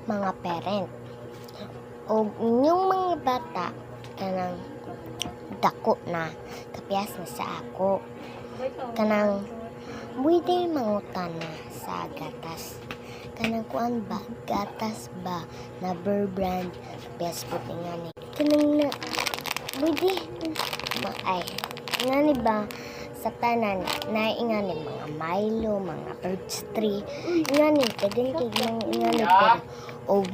mga parent o inyong mga bata kanang dako na kapiyas na sa ako kanang pwede mangutana sa gatas kanang kuan ba gatas ba na Bear Brand kapiyas po tingani kanang na pwede ay ngani ba sa tanan na ingani mga Milo, mga Birds 3 ingani kadin ingani pero og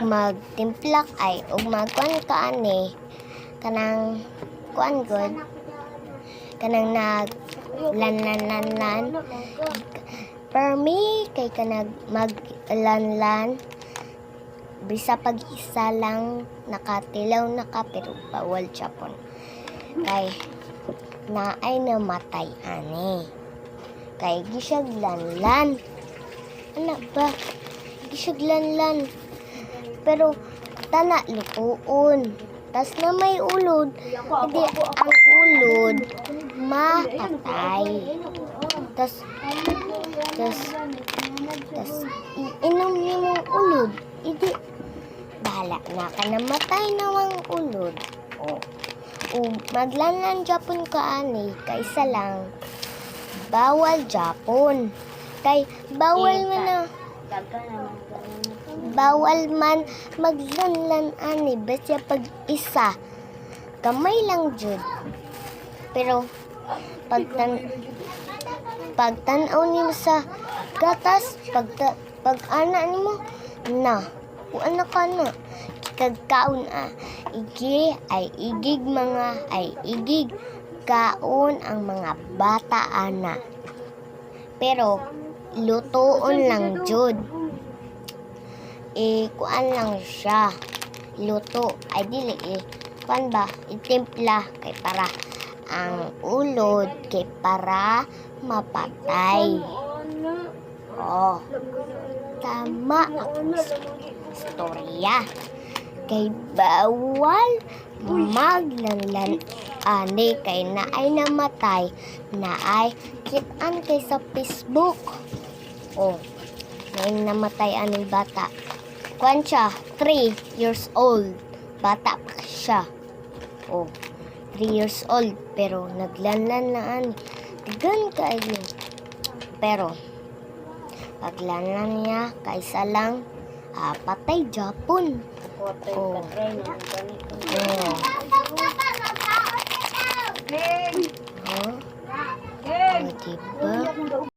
magtimplak ay og magkuan kaani kanang kuan god kanang nag lan permi kay kanang maglanlan bisa pag isa lang nakatilaw naka pero bawal Japon kay naay namatay ani kay gisaglanlan ana ba gisaglanlan pero tana lutuon tas na may ulod hindi ang ulod makatay tas inom niyo mong ulod hindi bahala na ka namatay nawang ulod o maglanlan Japon ka ani kaysa lang bawal Japon kay bawal man maglanlan ani basta pag isa kamay lang jud pero pagtan-aw nimo sa gatas pag ana nimo na kuan ka na kagkaon igig kaon ang mga bata ana pero lutoon lang jud kuan lang siya luto ay dili kuan ba itimpla kay para ang ulod kay para mapatay tama ang istorya kay bawal maglanlan ani kay naay namatay naay kitaan kay sa Facebook naay namatay aning bata kuan siya 3 years old bata pa siya 3 years old pero naglanlan na ani gan kayo pero paglanlan niya kaysa lang patay Japon. Diba?